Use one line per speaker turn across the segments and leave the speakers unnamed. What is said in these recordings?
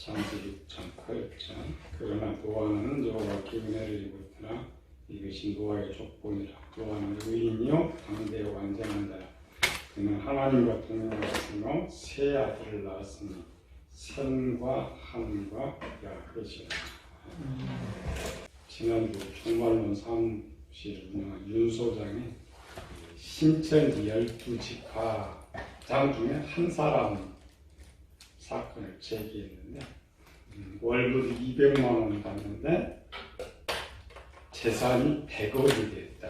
창세기 6장 8절. 그러나 노아는 여호와께 은혜를 입었으나 이것이 노아의 족보니라. 노아는 의인이요 당대에 완전한다. 그는 하나님과 동행하였으며 세 아들을 낳았으니 셈과 함과 야벳이라. 지난주 종말론 사무실을 운영한 윤 소장이 신천지 12지파장 중에 한 사람 사건을 제기했는데 월급 200만 원 받는데 재산이 100억이 됐다.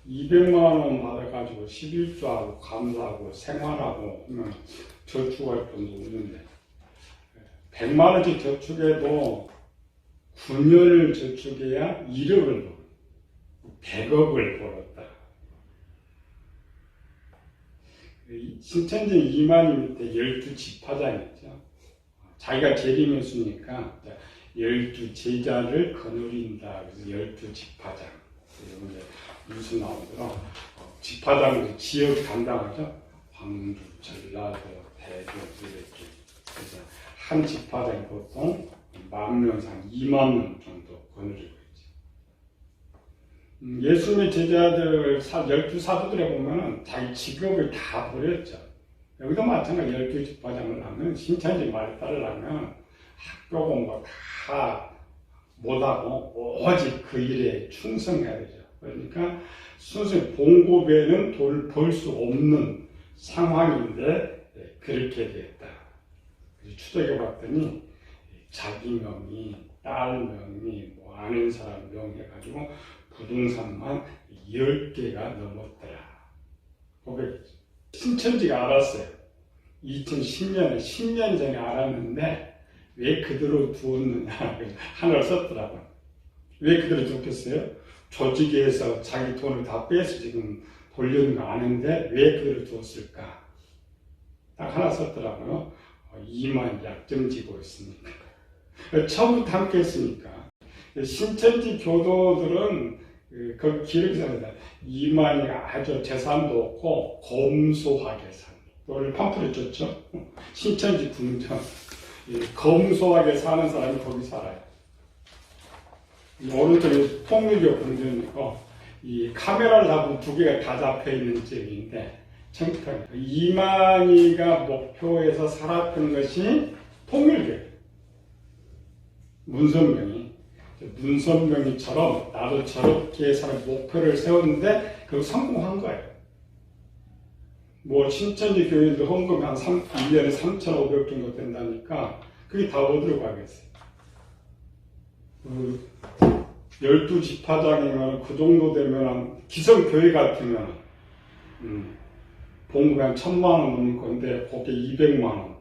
200만 원 받아가지고 11조하고 감사하고 생활하고 하면 저축할 돈도 없는데 100만 원씩 저축해도 9년을 저축해야 1억을 벌어 100억을 벌었다. 신천지 이만희 밑에 12지파장이 있죠. 자기가 재림했으니까 12제자를 거느린다. 그래서 12지파장. 이런 뉴스 나오더라. 지파장도 지역 담당하죠. 광주, 전라도, 대구 이렇게. 그래서 한 지파장이 보통 10,000명에서 20,000명 정도 거느리고 있죠. 예수님의 제자들 12사도들에 보면은 자기 직업을 다 버렸죠. 여기도 마찬가지 12지파장을 하면 신천지 말 따르려면 학교 공부 다 못하고 오직 그 일에 충성해야 되죠. 그러니까 순수히 봉급에는 돈을 벌 수 없는 상황인데 그렇게 됐다. 추적해 봤더니 자기 명의, 딸 명의, 뭐 아는 사람 명의 해가지고 부동산만 10개가 넘었더라. 고백이죠. 신천지가 알았어요. 2010년에 10년 전에 알았는데 왜 그대로 두었느냐 하나를 썼더라고요. 왜 그대로 두었겠어요? 조직에서 자기 돈을 다 빼서 지금 돌려는 거 아는데 왜 그대로 두었을까? 딱 하나 썼더라고요. 이만 약점지고 있으니까. 처음부터 함께 했으니까. 신천지 교도들은 그 기록상에다 이만희가 아주 재산도 없고 검소하게 산다. 오늘 팜플렛 줬죠? 신천지 궁전. 검소하게 사는 사람이 거기 살아요. 오른쪽에 통일교 궁전이고 이 카메라를 잡은 두 개가 다 잡혀 있는 지역인데 창피하게 이만희가 목표에서 살았던 것이 통일교. 문선명이처럼 나도 저렇게 사는 목표를 세웠는데 그거 성공한 거예요. 뭐 신천지 교인들 헌금이 한 1년에 3,500 정도 된다니까 그게 다 어디로 가겠어요? 12지파장이면 그 정도 되면 기성교회 같으면 봉급이 한 1,000만 원 넘는 건데 거기에 200만 원.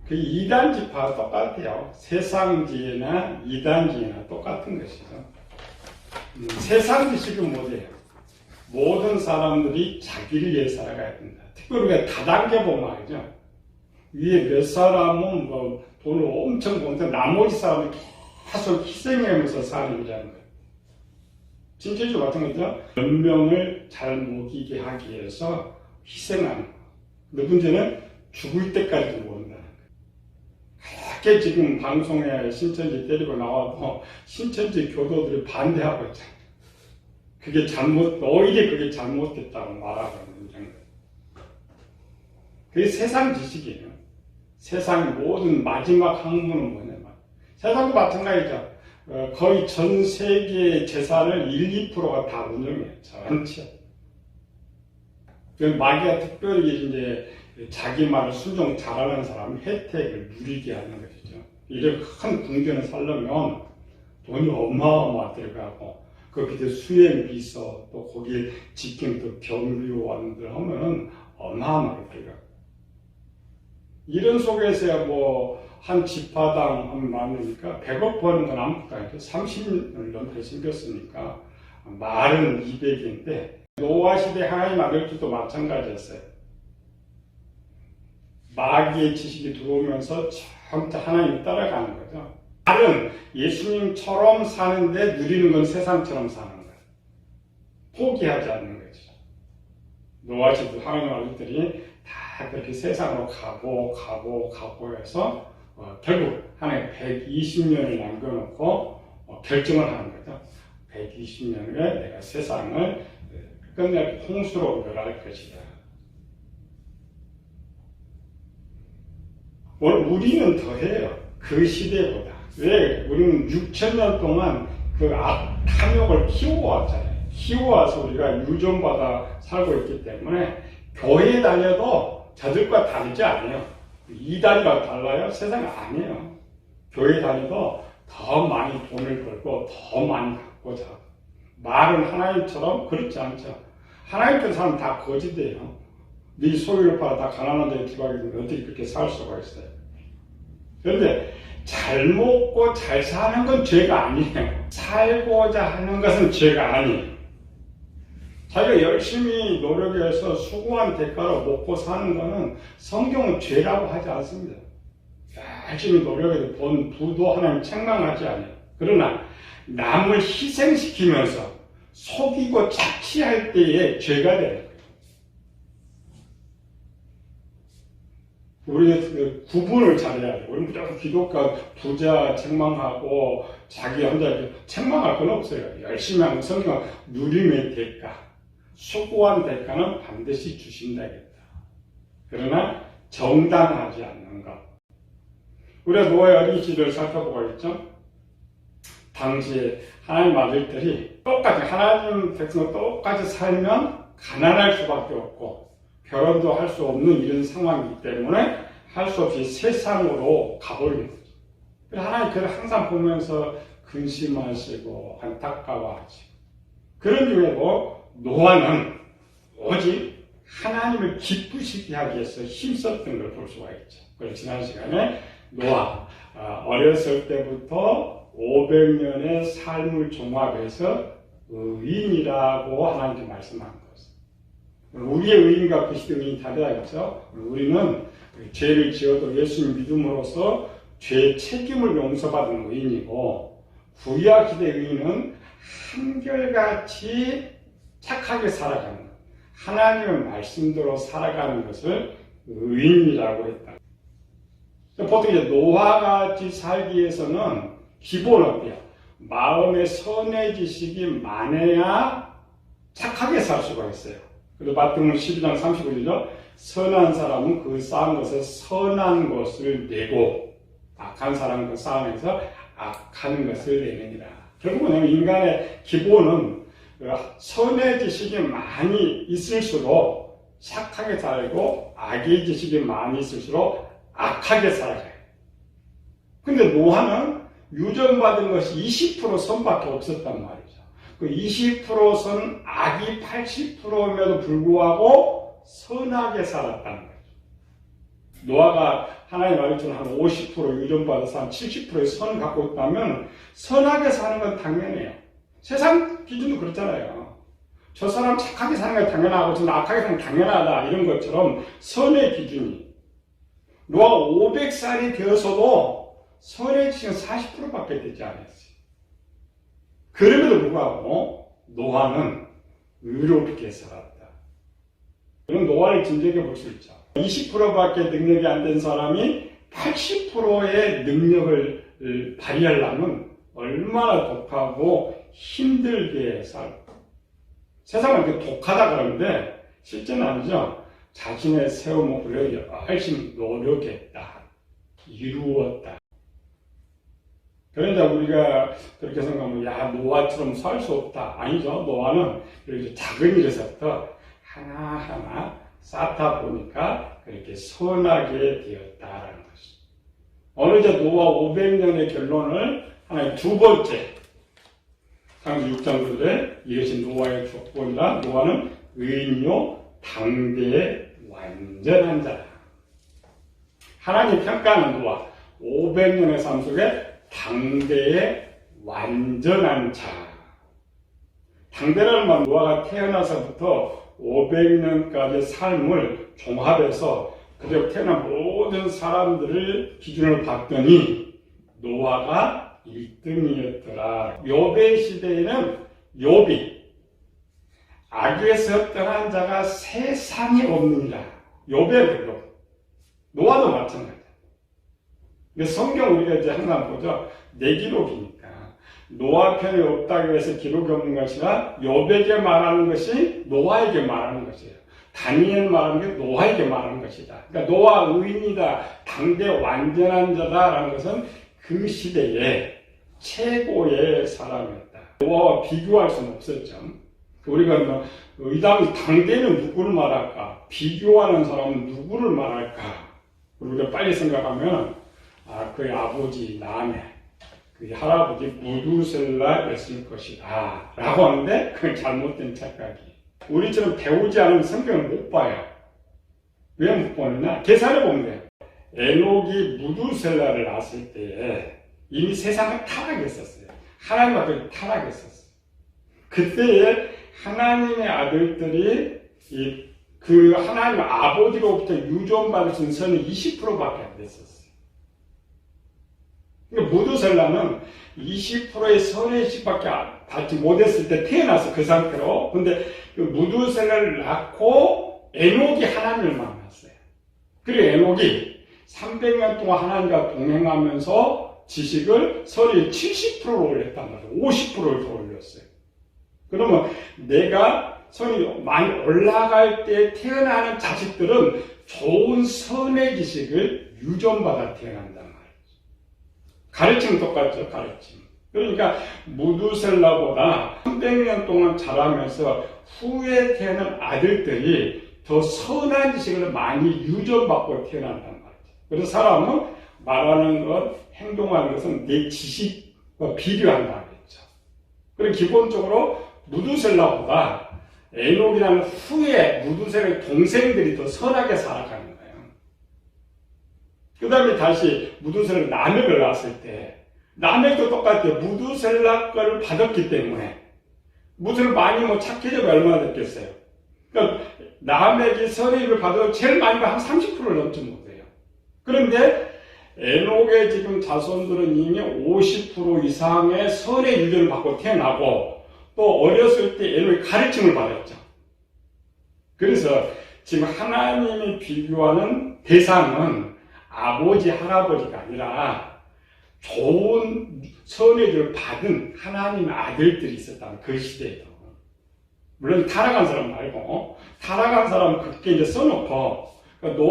그 2단지파 똑같아요. 세상지나 2단지나 똑같은 것이죠. 세상 지식은 뭐예요? 모든 사람들이 자기를 위해 살아가야 된다. 특별히 우리가 다단계 보면 말이죠. 위에 몇 사람은 뭐 돈을 엄청 버는데 나머지 사람이 계속 희생하면서 사는 일이라는 거예요. 진짜죠? 마찬가지죠? 몇 명을 잘 먹이게 하기 위해서 희생하는 거예요. 근데 문제는 죽을 때까지도 모른다는 거예요. 그렇게 지금 방송에 신천지 때리고 나와도 신천지 교도들이 반대하고 있잖아요. 그게 너희들이 그게 잘못됐다고 말하고 있는 거예요. 그게 세상 지식이에요. 세상의 모든 마지막 학문은 뭐냐면 세상도 마찬가지죠. 거의 전 세계의 재산을 1, 2%가 다 운영해요. 전체. 마귀가 특별히 이제 자기 말을 순종 잘하는 사람은 혜택을 누리게 하는 것이죠. 이렇게 큰 궁전을 살려면 돈이 어마어마 들어가고 그 밑에 수행 비서 또 거기에 지킨 또 경비원들 하면은 어마어마하게 들어가고 이런 속에서야 뭐 한 지파당 하면 많으니까 100억 버는 건 아무것도 아니죠. 30년 넘게 생겼으니까 말은 200인데 노아 시대 하나님 만들 때도 마찬가지였어요. 마귀의 지식이 들어오면서 처음부터 하나님이 따라가는 거죠. 말은 예수님처럼 사는데 누리는 건 세상처럼 사는 거예요. 포기하지 않는 거죠. 노아 시대 하나님 아들들이 다 그렇게 세상으로 가고 해서 결국 하나님 120년을 남겨놓고 결정을 하는 거죠. 120년 후에 내가 세상을 끝내 홍수로 멸할 것이다. 우리는 더해요. 그 시대보다. 왜? 우리는 6,000년 동안 그 탐욕을 키워왔잖아요. 키워와서 우리가 유전받아 살고 있기 때문에 교회 다녀도 저들과 다르지 않아요. 이단과 달라요? 세상 아니에요. 교회 다녀도 더 많이 돈을 벌고 더 많이 갖고자. 말은 하나님처럼 그렇지 않죠. 하나님께서 사람 다 거짓이에요. 네 소유를 팔아 다 가난한 자의 기박이면 어떻게 그렇게 살 수가 있어요. 그런데 잘 먹고 잘 사는 건 죄가 아니에요. 살고자 하는 것은 죄가 아니에요. 자기가 열심히 노력해서 수고한 대가로 먹고 사는 것은 성경은 죄라고 하지 않습니다. 열심히 노력해서 번 부도 하나님 책망하지 않아요. 그러나 남을 희생시키면서 속이고 착취할 때에 죄가 돼요. 우리 구분을 잘해야 돼요. 우리 무조건 기독교 부자 책망하고 자기 혼자 책망할 건 없어요. 열심히 하는 성경 누림의 대가, 수고한 대가는 반드시 주신다겠다. 그러나 정당하지 않는 것. 우리가 노아의 어린 시절을 살펴보고 있죠. 당시에 하나님 아들들이 똑같이 하나님 백성과 똑같이 살면 가난할 수밖에 없고 결혼도 할 수 없는 이런 상황이기 때문에 할 수 없이 세상으로 가버리는 거죠. 하나님 그를 항상 보면서 근심하시고 안타까워하시고 그런 중에도 노아는 오직 하나님을 기쁘시게 하기 위해서 힘썼던 걸 볼 수가 있죠. 그래서 지난 시간에 노아 어렸을 때부터 500년의 삶을 종합해서 의인이라고 하나님께 말씀한 것입니다. 우리의 의인과 그 시대 의인이 다르다겠죠. 우리는 죄를 지어도 예수님 믿음으로써 죄의 책임을 용서받은 의인이고 구약 시대 의인은 한결같이 착하게 살아가는 것, 하나님의 말씀대로 살아가는 것을 의인이라고 했다. 보통 이제 노아같이 살기 위해서는 기본 어때요? 마음의 선해지식이 많아야 착하게 살 수가 있어요. 그래서 마태복음 12장 35절이죠. 선한 사람은 그 쌓은 것에 선한 것을 내고 악한 사람은 그 쌓으면서 악한 것을 내느니라. 결국은 인간의 기본은 선의 지식이 많이 있을수록 착하게 살고 악의 지식이 많이 있을수록 악하게 살아가요. 근데 노아는 유전받은 것이 20% 선밖에 없었단 말이죠. 그 20% 선 악이 80%임에도 불구하고 선하게 살았다는 거죠. 노아가 하나님 말처럼 한 50% 유전받아서 한 70%의 선을 갖고 있다면 선하게 사는 건 당연해요. 세상 기준도 그렇잖아요. 저 사람 착하게 사는 게 당연하고 저는 악하게 사는 게 당연하다 이런 것처럼 선의 기준이 노아가 500살이 되어서도 선의 지식은 40%밖에 되지 않았어요. 그럼에도 불구하고 노아는 의롭게 살았다. 그럼 노아를 진정해 볼 수 있죠. 20%밖에 능력이 안 된 사람이 80%의 능력을 발휘하려면 얼마나 독하고 힘들게 살까. 세상은 이렇게 독하다 그러는데 실제는 아니죠. 자신의 세운 목표를 열심히 노력했다. 이루었다. 그런데 우리가 그렇게 생각하면 야 노아처럼 살 수 없다. 아니죠. 노아는 이렇게 작은 일에서부터 하나하나 쌓다 보니까 그렇게 선하게 되었다라는 것이죠. 어느 이제 노아 500년의 결론을 하나의 두 번째 창세기 6장 9절에 이것이 노아의 조건이라 노아는 의인이요 당대의 완전한 자다. 하나님 평가하는 노아 500년의 삶 속에 당대의 완전한 자. 당대라는 말 노아가 태어나서부터 500년까지의 삶을 종합해서 그대로 태어난 모든 사람들을 기준으로 봤더니 노아가 1등이었더라. 욥의 시대에는 욥이 악에서 떠난 자가 세상에 없느니라. 요배별로. 노아도 마찬가지야. 성경 우리가 이제 항상 보죠. 내 기록이니까. 노아 편이 없다고 해서 기록이 없는 것이라 요백에 말하는 것이 노아에게 말하는 것이에요. 다니엘 말하는 게 노아에게 말하는 것이다. 그러니까 노아 의인이다. 당대 완전한 자다라는 것은 그 시대에 최고의 사람이었다. 노아와 비교할 수는 없었죠. 우리가 이 당대는 누구를 말할까? 비교하는 사람은 누구를 말할까? 우리가 빨리 생각하면 그의 아버지 남의 그 할아버지 무두셀라였을 것이다 라고 하는데 그건 잘못된 착각이. 우리처럼 배우지 않으면 성경을 못 봐요. 왜 못 보느냐? 계산해 보면 돼요. 에녹이 무두셀라를 낳았을 때에 이미 세상은 타락했었어요. 하나님 앞에 타락했었어요. 그때에 하나님의 아들들이 그 하나님 아버지로부터 유존받을 수 있는 선이 20%밖에 안 됐었어요. 그러니까 무두셀라는 20%의 선의식밖에 받지 못했을 때 태어나서 그 상태로. 근데 그 무두셀라를 낳고 에녹이 하나님을 만났어요. 그리고 에녹이 300년 동안 하나님과 동행하면서 지식을 선이 70%로 올렸단 말이에요. 50%를 더 올렸어요. 그러면 내가 선이 많이 올라갈 때 태어나는 자식들은 좋은 선의 지식을 유전받아 태어난단 말이에요. 가르침 똑같죠, 가르침. 그러니까 무두셀라보다 300년 동안 자라면서 후에 태어난 아들들이 더 선한 지식을 많이 유전받고 태어난단 말이죠. 그래서 사람은 말하는 것, 행동하는 것은 내 지식과 비교한다고 했죠. 그리고 기본적으로 무두셀라보다 에녹이라는 후에 무두셀의 동생들이 더 선하게 살아가는 거예요. 그 다음에 다시 무두셀라 라멕을 낳았을 때 라멕도 똑같아요. 무두셀라 거를 받았기 때문에 무두셀라 많이 착해져가 얼마나 됐겠어요. 그러니까 라멕이 선의 입을 받아도 제일 많이 한 30%를 넘지 못해요. 그런데 에녹의 지금 자손들은 이미 50% 이상의 선의 유전을 받고 태어나고 또 어렸을 때 에녹이 가르침을 받았죠. 그래서 지금 하나님이 비교하는 대상은 아버지, 할아버지가 아니라 좋은 선의를 받은 하나님의 아들들이 있었다는 그 시대에도. 물론 타락한 사람 말고, 타락한 사람은 그렇게 이제 써놓고, 그러니까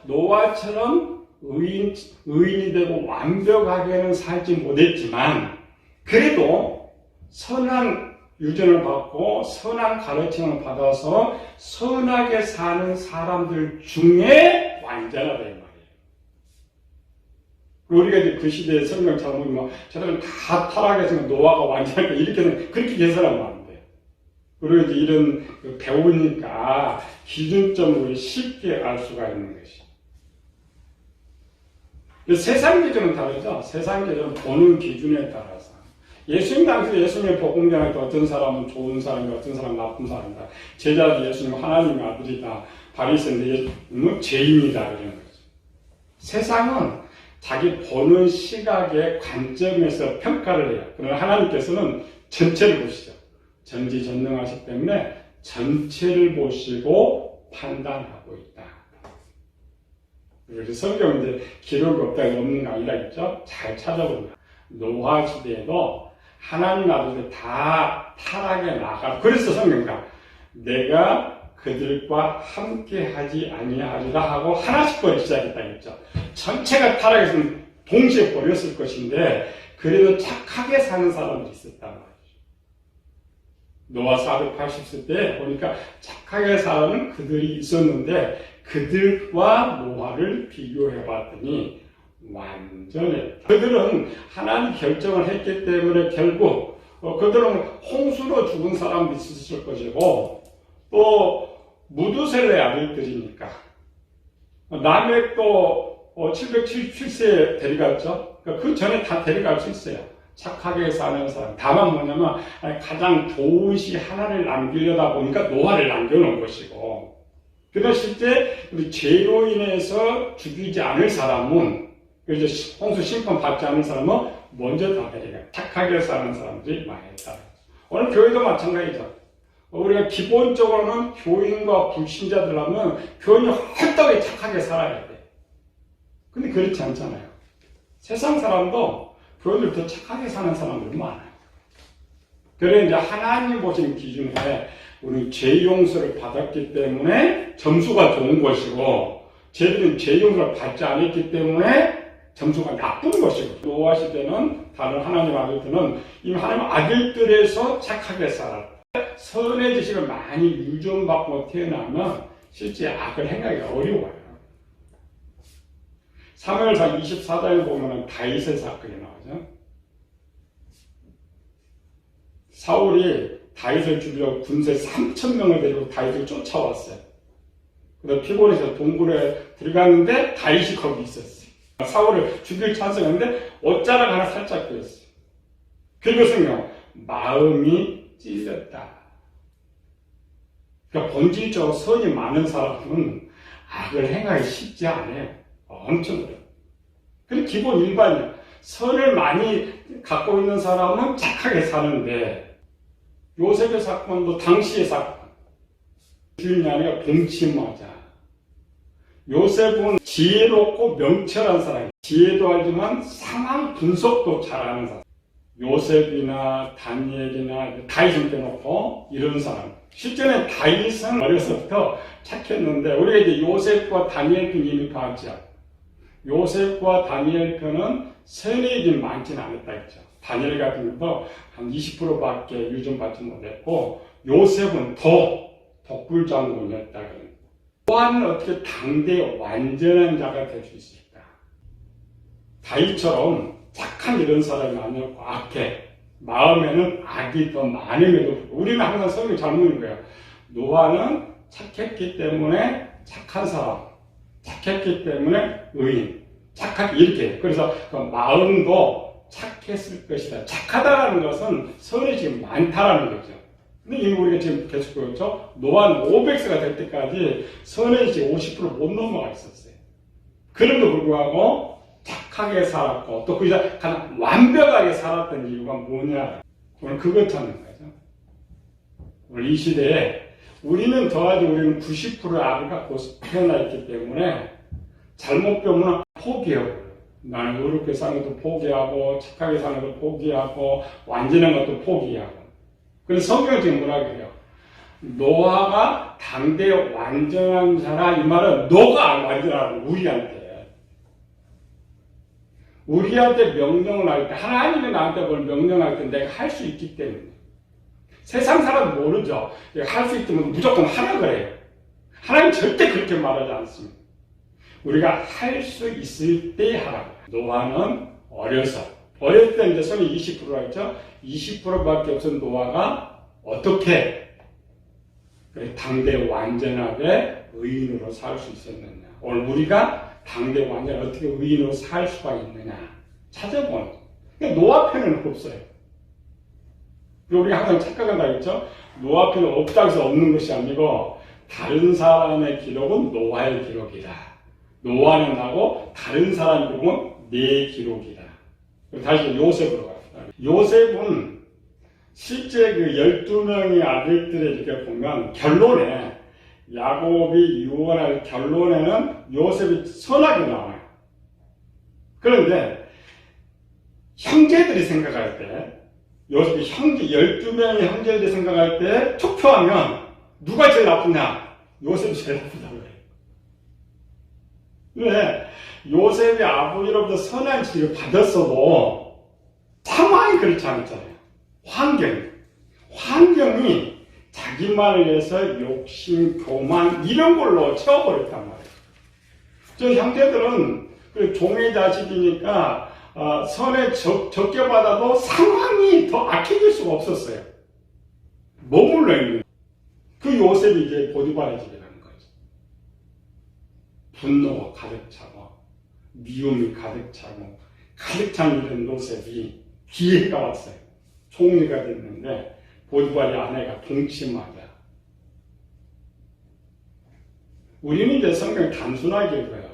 노아처럼 의인이 되고 완벽하게는 살지 못했지만, 그래도 선한 유전을 받고, 선한 가르침을 받아서 선하게 사는 사람들 중에 완전하다, 이 말이에요. 우리가 이제 그 시대에 성경 잘못 저들은 다 타락해서 노아가 완전하게 이렇게는 그렇게 계산하면 안 돼요. 그리고 이제 이런 배우니까 기준점을 쉽게 알 수가 있는 것이. 세상 기준은 다르죠. 세상 기준은 보는 기준에 따라서. 예수님 당시 예수님의 복음 전할 때 어떤 사람은 좋은 사람이고 어떤 사람은 나쁜 사람이다. 제자도 예수님 하나님의 아들이다. 바리새인은 죄인이다 이런 거죠. 세상은 자기 보는 시각의 관점에서 평가를 해요. 그러나 하나님께서는 전체를 보시죠. 전지전능하시기 때문에 전체를 보시고 판단하고 있다. 그래서 성경 이제 기록이 없다가 없는 게 아니라 있죠. 잘 찾아보면 노아 시대에도 하나님 아들들 다 타락에 나가. 그래서 성경가 내가 그들과 함께 하지 아니하리라 하고 하나씩 버리기 시작했다 했죠. 전체가 타락했으면 동시에 버렸을 것인데 그래도 착하게 사는 사람들이 있었단 말이죠. 노아 480세 때 보니까 착하게 사는 그들이 있었는데 그들과 노아를 비교해 봤더니 완전했다. 그들은 하나님 결정을 했기 때문에 결국 그들은 홍수로 죽은 사람도 있었을 것이고 또 무두셀라의 아들들이니까 라멕도 777세에 데려갔죠. 그 전에 다 데려갈 수 있어요. 착하게 사는 사람. 다만 뭐냐면 가장 좋은 시 하나를 남기려다 보니까 노아를 남겨놓은 것이고 그러나 실제 우리 죄로 인해서 죽이지 않을 사람은 그래서 홍수 심판 받지 않을 사람은 먼저 다 데려가요. 착하게 사는 사람들이 많이 있다. 오늘 교회도 마찬가지죠. 우리가 기본적으로는 교인과 불신자들하면 교인이 헐떡이 착하게 살아야 돼. 근데 그렇지 않잖아요. 세상 사람도 교인들 더 착하게 사는 사람들이 많아요. 그래 이제 하나님 보시는 기준에 우리 죄 용서를 받았기 때문에 점수가 좋은 것이고, 쟤들은 죄 용서를 받지 않았기 때문에 점수가 나쁜 것이고, 노아 시대는 다른 하나님 아들들은 이미 하나님 아들들에서 착하게 살았다. 선의 지식을 많이 유전받고 태어나면 실제 악을 행하기 어려워요. 사무엘상 24장에 보면 다윗의 사건이 나오죠. 사울이 다윗을 죽이려고 군대 3,000명을 데리고 다윗을 쫓아왔어요. 그래서 피곤해서 동굴에 들어갔는데 다윗이 거기 있었어요. 사울을 죽일 찬성했는데 옷자락 하나 살짝 꼈어요. 그것은요, 마음이 찔렸다. 그러니까 본질적으로 선이 많은 사람은 악을 행하기 쉽지 않아요. 엄청 어려워요. 그리고 기본 일반이에요. 선을 많이 갖고 있는 사람은 착하게 사는데, 요셉의 사건도 당시의 사건. 주인이 아니라 동침하자. 요셉은 지혜롭고 명철한 사람이에요. 지혜도 알지만 상황 분석도 잘하는 사람. 요셉이나 다니엘이나 다윗을 빼놓고 이런 사람. 실제는 다윗은 어려서부터 착했는데, 우리가 이제 요셉과 다니엘 편 이미 봤죠. 요셉과 다니엘 편은 선의가 많지는 않았다 했죠. 다니엘 같은 것도 한 20%밖에 유전받지 못했고, 요셉은 더 독불장군이었다. 또한 어떻게 당대의 완전한 자가 될 수 있을까? 다윗처럼 착한 이런 사람이 아니었고 악해. 마음에는 악이 더 많음에도 우리는 항상 성경이 잘못인 거예요. 노아는 착했기 때문에 착한 사람, 착했기 때문에 의인, 착하게 이렇게. 그래서 그 마음도 착했을 것이다. 착하다라는 것은 선이 지금 많다라는 거죠. 근데 이미 우리가 지금 계속 그렇죠. 노아는 500세가 될 때까지 선이 지금 50%못 넘어가 있었어요. 그럼에도 불구하고 착하게 살았고, 또 그 가장 완벽하게 살았던 이유가 뭐냐? 오늘 그것 찾는 거죠. 오늘 이 시대에 우리는 더하지 우리는 90%의 악을 갖고 태어나 있기 때문에 잘못 배우면 포기하고, 나는 어렵게 사는 것도 포기하고, 착하게 사는 것도 포기하고, 완전한 것도 포기하고. 그래서 성경은 지금 뭐라 그래요? 노아가 당대 완전한 자라. 이 말은 너가 완전하고, 우리한테 명령을 할 때, 하나님이 나한테 뭘 명령할 때 내가 할 수 있기 때문에. 세상 사람은 모르죠. 할 수 있다면 무조건 하라 그래요. 하나님 절대 그렇게 말하지 않습니다. 우리가 할 수 있을 때 하라고. 노아는 어렸을 때 이제 손이 20%라 했죠. 20%밖에 없은 노아가 어떻게 당대 완전하게 의인으로 살 수 있었느냐. 오늘 우리가 당대 완전히 어떻게 의인으로 살 수가 있느냐 찾아보는. 그러니까 노아 편은 없어요. 우리가 항상 착각한다 했죠. 노아 편은 없다고 해서 없는 것이 아니고, 다른 사람의 기록은 노아의 기록이다. 노아는 나고 다른 사람 기록은 내 기록이다. 다시 요셉으로 갑시다. 요셉은 실제 그 12명의 아들들을 이렇게 보면 결론에, 야곱이 유언할 결론에는 요셉이 선하게 나와요. 그런데 형제들이 생각할 때, 요셉이 12명의 형제들이 생각할 때 투표하면 누가 제일 나쁘냐? 요셉이 제일 나쁘다고 해요. 왜? 요셉이 아버지로부터 선한 지를 받았어도 상황이 그렇지 않았잖아요. 환경이 자기만을 위해서 욕심, 교만 이런 걸로 채워버렸단 말이에요. 저 형제들은 종의 자식이니까 선에 적게 받아도 상황이 더 악해질 수가 없었어요. 머물러 있는 거예요. 그 요셉이 이제 보디발의 집에 가는 거죠. 분노가 가득 차고, 미움이 가득 차고, 가득 찬 이런 요셉이 기회가 왔어요. 총리가 됐는데, 보디발의 아내가 동침하자. 우리는 이제 성경을 단순하게 읽어요.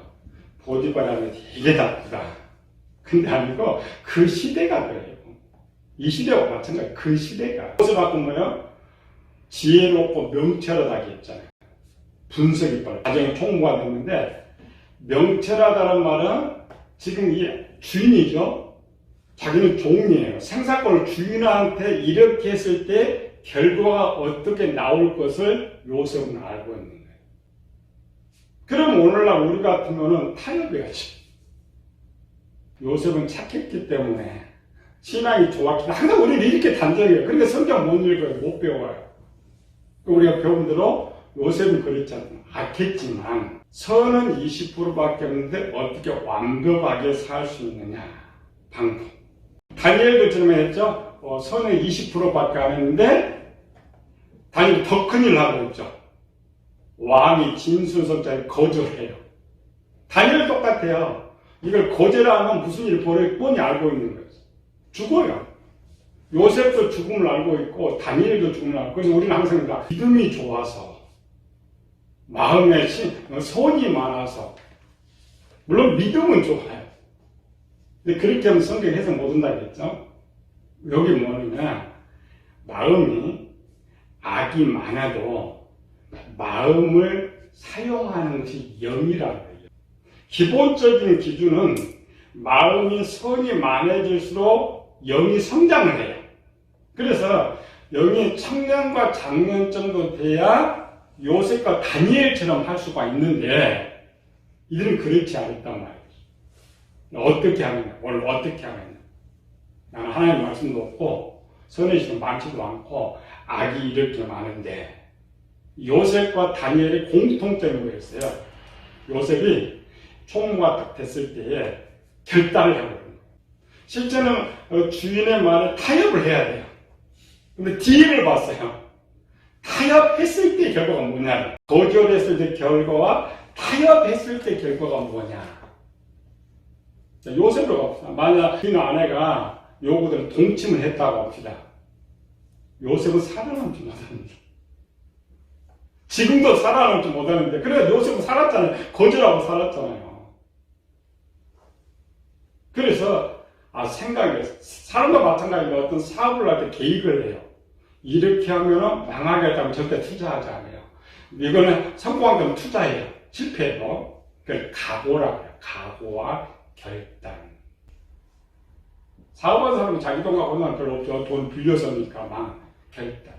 보디발의 아내 되게 나쁘다. 근데 아니고, 그 시대가 그래요. 이 시대와 마찬가지, 그 시대가. 무엇을 바꾼 거예요? 지혜롭고 명철하다고 했잖아요. 분석이 빠르다. 나중에 총무가 됐는데 명철하다는 말은 지금 이 주인이죠. 자기는 종이에요. 생사권을 주인한테 이렇게 했을 때 결과가 어떻게 나올 것을 요셉은 알고 있는 거예요. 그럼 오늘날 우리 같으면은 타협해야지. 요셉은 착했기 때문에 신앙이 좋았기 때문에 항상 우리는 이렇게 단정해요. 그러니까 성경 못 읽어요. 못 배워요. 우리가 배운 대로 요셉은 그랬잖아요. 악했지만 선은 20%밖에 없는데 어떻게 완벽하게 살 수 있느냐. 방법. 다니엘도 처음에 했죠. 선은 20%밖에 안 했는데 다니엘 더 큰일 하고 있죠. 왕이 진수성찬 거절해요. 다니엘 똑같아요. 이걸 거절하면 무슨 일이 벌어질 뻔히 알고 있는 거예요. 죽어요. 요셉도 죽음을 알고 있고 다니엘도 죽음을 알고. 그래서 우리는 항상 믿음이 좋아서 마음에 선이 많아서 물론 믿음은 좋아요. 근데 그렇게 하면 성경 해석 못 한다고 했죠. 여기 뭐냐면 마음이 악이 많아도 마음을 사용하는 것이 영이라는 거예요. 기본적인 기준은 마음이 선이 많아질수록 영이 성장을 해요. 그래서 영이 청년과 장년 정도 돼야 요셉과 다니엘처럼 할 수가 있는데 이들은 그렇지 않았단 말이죠. 어떻게 하느냐, 오늘 어떻게 하느냐. 나는 하나님 말씀도 없고 선의식은 많지도 않고 악이 이렇게 많은데 요셉과 다니엘의 공통점이 뭐였어요? 요셉이 총무가 딱 됐을 때에 결단을 해버린 거예요. 실제는 주인의 말에 타협을 해야 돼요. 근데 뒤를 봤어요. 타협했을 때 결과가 뭐냐. 거절했을 때 결과와 타협했을 때 결과가 뭐냐. 요셉으로 갑시다. 만약 그 아내가 요구대로 동침을 했다고 합시다. 요셉은 살아남지 못합니다. 지금도 살아남지 못하는데, 그래 요셉은 살았잖아요. 거절하고 살았잖아요. 그래서 생각해요. 사람과 마찬가지로 어떤 사업을 할 때 계획을 해요. 이렇게 하면 망하겠다면 절대 투자하지 않아요. 이거는 성공한 건 투자해요. 실패해도. 그걸 각오라고 해요. 각오와 결단. 사업하는 사람은 자기 돈 갖고는 별로 없죠. 돈 빌려서니까 막 결단.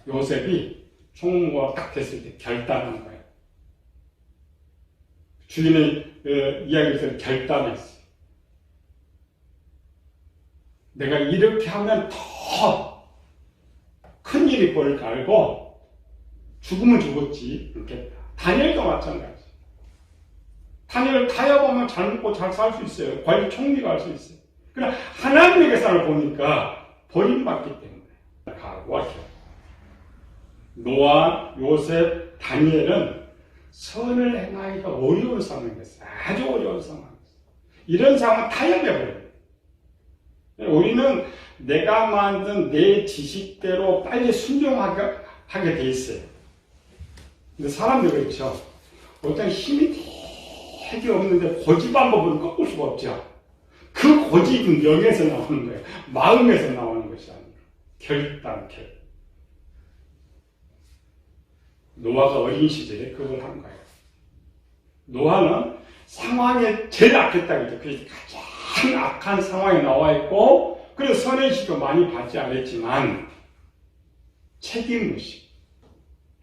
요셉이 총무가 딱 됐을 때 결단한 거예요. 주인의 이야기에서 결단했어요. 내가 이렇게 하면 더 큰 일이 벌을 거 알고 죽으면 죽었지. 이렇게. 다니엘도 마찬가지. 다니엘 타협하면 잘 먹고 잘 살 수 있어요. 과연 총리가 할 수 있어요. 그러나 하나님의 계산을 보니까 버림받기 때문에 각오하죠. 노아, 요셉, 다니엘은 선을 행하기가 어려운 상황이었어요. 아주 어려운 상황이었어요. 이런 상황은 타협해버려요. 우리는 내가 만든 내 지식대로 빨리 순종하게 돼 있어요. 근데 사람들이 그렇죠. 어떤 힘이 되게 없는데 고집 방법은 꺾을 수가 없죠. 그 고집은 영에서 나오는 거예요. 마음에서 나오는 것이 아니에요. 결단. 노아가 어린 시절에 그걸 한 거예요. 노아는 상황에 제일 악했다고 했죠. 그래서 가장 악한 상황에 나와 있고, 그래서 선의식도 많이 받지 않았지만, 책임의식.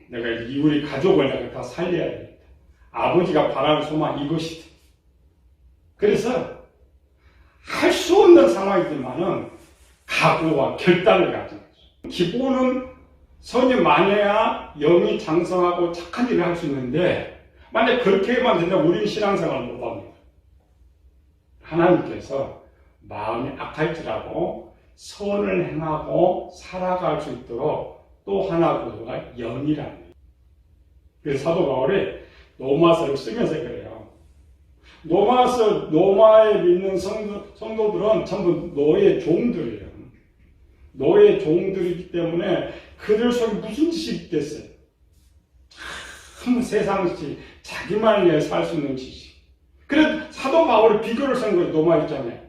내가 우리 가족을 내가 다 살려야 되겠다. 아버지가 바라는 소망 이것이다. 그래서 할 수 없는 상황이지만은 각오와 결단을 가진 거죠. 기본은 선이 많아야 영이 장성하고 착한 일을 할 수 있는데, 만약 그렇게만 된다면 우리는 신앙생활을 못합니다. 하나님께서 마음이 악할지라도 선을 행하고 살아갈 수 있도록 또 하나 구조가 영이라는 거예요. 그래서 사도 바울이 로마서를 쓰면서 그래요. 로마에 믿는 성도들은 전부 노예 종들이에요. 노예 종들이기 때문에 그들 속에 무슨 지식이 있겠어요? 참 세상식, 자기만을 위해 살 수 있는 지식. 그래서 사도 바울이 비교를 쓴 거예요. 로마 입장에.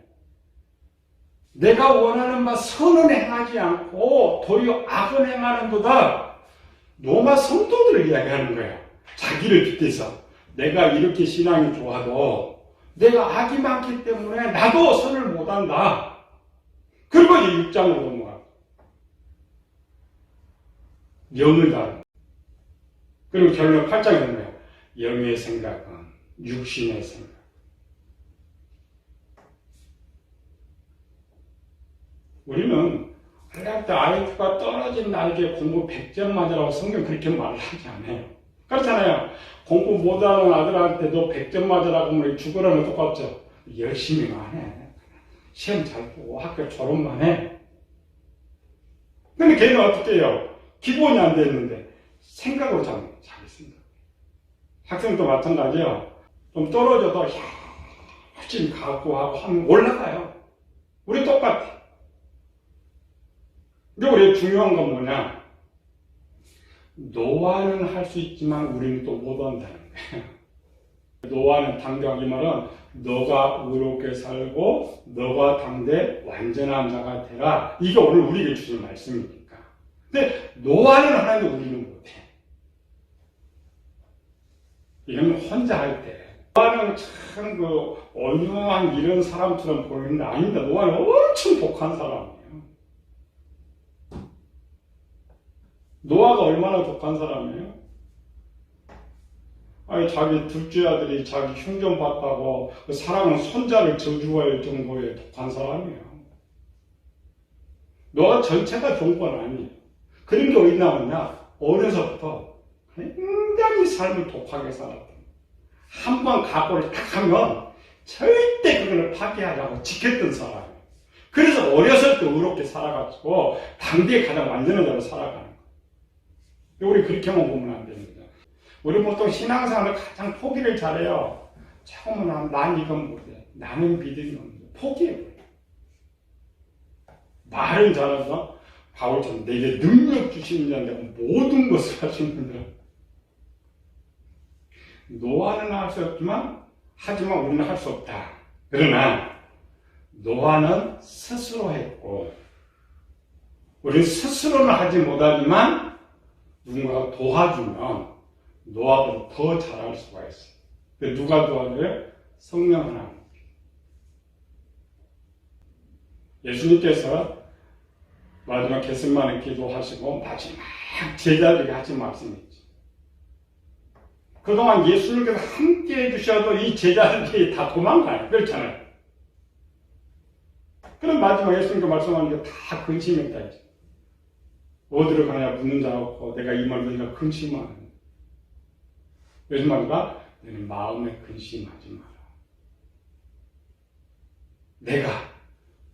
내가 원하는 바 선은 행하지 않고 도리어 악은 행하는 보다 로마 성도들을 이야기하는 거야. 자기를 빗대서 내가 이렇게 신앙이 좋아도 내가 악이 많기 때문에 나도 선을 못한다. 그리고 이제 6장으로 넘어가. 영을 다룬. 그리고 결론 8장에 뭐예요? 영의 생각은 육신의 생각. 우리는 할때 IQ가 떨어진 나에게 공부 100점 맞으라고 성경 그렇게 말을 하지 않아요. 그렇잖아요. 공부 못하는 아들한테도 100점 맞으라고 하면 죽으라면 똑같죠. 열심히만 해. 시험 잘 보고 학교 졸업만 해. 근데 걔는 어떻게 해요? 기본이 안 됐는데 생각으로 잘했습니다. 학생도 마찬가지예요. 좀 떨어져도 열심히 각오하고 하면 올라가요. 우리 똑같아. 근데 우리 중요한 건 뭐냐? 노화는 할 수 있지만 우리는 또 못한다는 거예요. 노화는 당대하기 말은 너가 의롭게 살고 너가 당대 완전한 자가 되라. 이게 오늘 우리에게 주신 말씀이니까. 근데 노화는 하는데 우리는 못해. 이건 혼자 할 때. 노화는 참 온유한 이런 사람처럼 보이는데 아닙니다. 노화는 엄청 독한 사람이에요. 노아가 얼마나 독한 사람이에요? 아니, 자기 둘째 아들이 자기 흉전 봤다고 사랑은 손자를 저주할 정도의 독한 사람이에요. 노아 전체가 좋은 건 아니에요. 그런 게 어디 나오냐? 어려서부터 굉장히 삶을 독하게 살았다. 한번 각오를 딱 하면 절대 그걸 파괴하려고 지켰던 사람이에요. 그래서 어렸을 때 의롭게 살아가지고 당대에 가장 완전한 자로 살아가는 거예요. 우리 그렇게만 보면 안 됩니다. 우리 보통 신앙생활을 가장 포기를 잘해요. 처음은 난 이건 못해. 나는 믿음이 없는데 포기해버려. 말은 잘해서 바울처럼 내게 능력 주시는 자는 모든 것을 하시는 자. 노아는 할 수 없지만 하지만 우리는 할 수 없다. 그러나 노아는 스스로 했고 우리는 스스로는 하지 못하지만 누군가가 도와주면 노아보다 더 잘할 수가 있어요. 누가 도와줘요? 성령 하나님. 예수님께서 마지막 겟세마네 기도하시고 마지막 제자들에게 하신 말씀이 있죠. 그동안 예수님께서 함께 해주셔도 이 제자들이 다 도망가요. 그렇잖아요. 그럼 마지막 예수님께 말씀하는 게 다 근심했다 했죠. 어디로 가냐 묻는 자 없고 내가 이 말 들으니까 근심하는. 요즘 말과 너는 마음에 근심하지 마라. 내가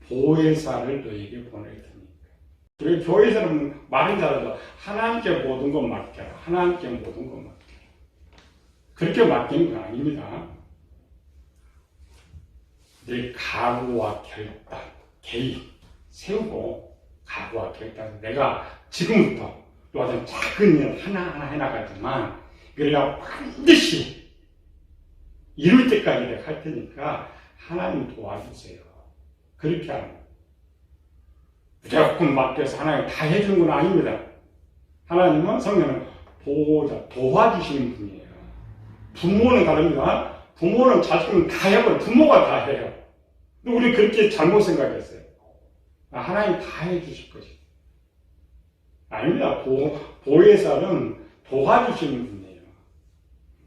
보혜사를 너에게 보낼 테니까. 우리 교회에서는 말은 잘하죠. 하나님께 모든 것 맡겨라. 하나님께 모든 것 맡겨라. 그렇게 맡기는 건 아닙니다. 내 각오와 결단, 개입 세우고 각오와 결단. 내가 지금부터 또 어떤 작은 일 하나하나 해나가지만 이걸 내가 반드시 이룰 때까지 내가 할 테니까 하나님 도와주세요. 그렇게 하는 거예요. 무조건 맡겨서 하나님 다 해주는 건 아닙니다. 하나님은 성령은 보호자, 도와주시는 분이에요. 부모는 다릅니다. 부모는 자식은 다 해버려요. 부모가 다 해요. 근데 우리 그렇게 잘못 생각했어요. 하나님 다 해주실 것이. 아닙니다. 보혜사는 도와주시는 분이에요.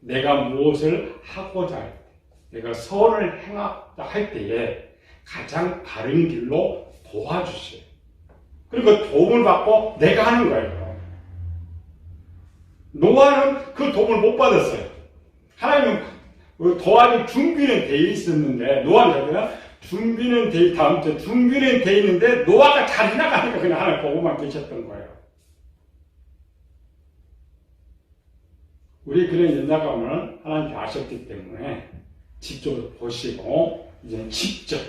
내가 무엇을 하고자 할 때, 내가 선을 행하고자 할 때에 가장 바른 길로 도와주세요. 그리고 도움을 받고 내가 하는 거예요. 노아는 그 도움을 못 받았어요. 하나님은 도와줄 준비는 돼 있었는데, 노아는 준비는 다음 주에 준비는 돼 있는데, 노아가 잘 나가니까 그냥 하나님 보고만 계셨던 거예요. 우리 그런 연약함을 하나님께 아셨기 때문에, 직접 보시고, 이제 직접.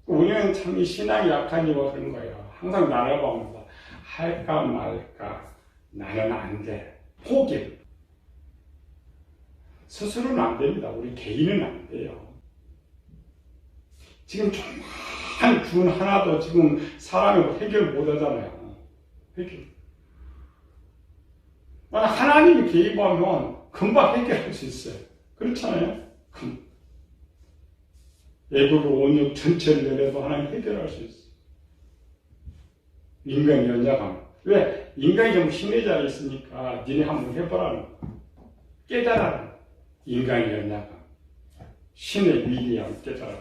우리는 참 이 신앙이 약한 이유가 그런 거예요. 항상 나를 보면서, 할까 말까, 나는 안 돼. 포기. 스스로는 안 됩니다. 우리 개인은 안 돼요. 지금 조그만 균 하나도 지금 사람이 해결 못 하잖아요. 해결. 하나님이 개입하면 금방 해결할 수 있어요. 그렇잖아요? 애굽의 온역 전체를 내려도 하나님 해결할 수 있어요. 인간이 연약함. 왜? 인간이 좀 힘의 자리에 있으니까 니네 한번 해보라는 거. 깨달아라는 거. 인간이 연약함. 신의 위대함 깨달아.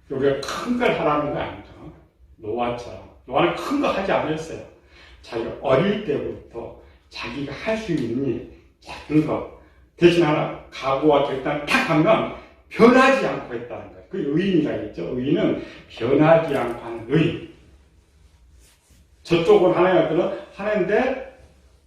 우리가 큰 걸 하라는 거 아니죠. 노아처럼. 노아는 큰 거 하지 않았어요. 자기가 어릴 때부터 자기가 할 수 있는 작은 것 대신 하나 각오와 결단을 탁 하면 변하지 않고 했다는 거예요. 그 의인이라고 했죠. 의인은 변하지 않고 하는 의인. 저쪽은 하나인데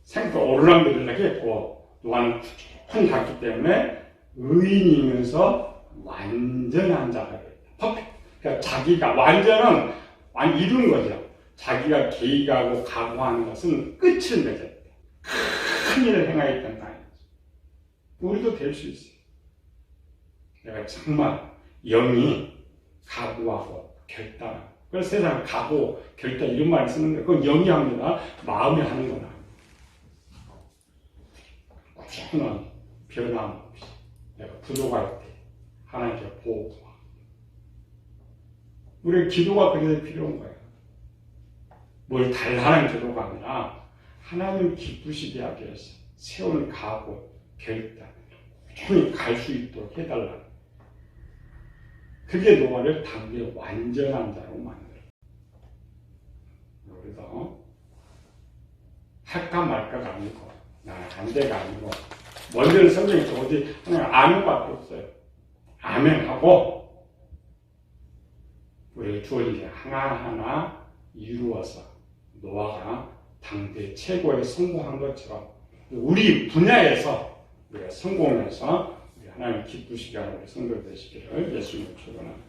생각 오르락내리락 했고 노아는 꾸준히 갔기 때문에 의인이면서 완전한 자가 됐다. 퍼펙트. 그러니까 자기가 완전은 이룬 거죠. 자기가 계획하고 각오하는 것은 끝을 맺었다. 큰 일을 행하였던 거 아니죠. 우리도 될 수 있어요. 내가 정말 영이 각오하고 결단. 그래서 세상 각오, 결단 이런 말 쓰는데 그건 영이 합니다. 마음이 하는 건 아니에요. 꾸준한 변함없이 내가 부족할 때 하나님께 보호하고 우리의 기도가 그래서 필요한 거예요. 뭘 달라는 기도가 아니라 하나님 기쁘시게 하기 위해서 세운 각오, 결단 꾸준히 갈 수 있도록 해달라. 그게 노아를 당대 완전한 자로 만들어요. 그래서 할까 말까가 아니고 안 돼가 아니고 먼저는 성경에 어디 하나님 아멘밖에 없어요. 아멘하고 우리가 주어진 게 하나하나 이루어서 노아가 당대 최고의 성공한 것처럼 우리 분야에서 우리가 성공해서 우리 하나님 기쁘시게 하는 우리 성도 되시기를 예수님을 축원합니다.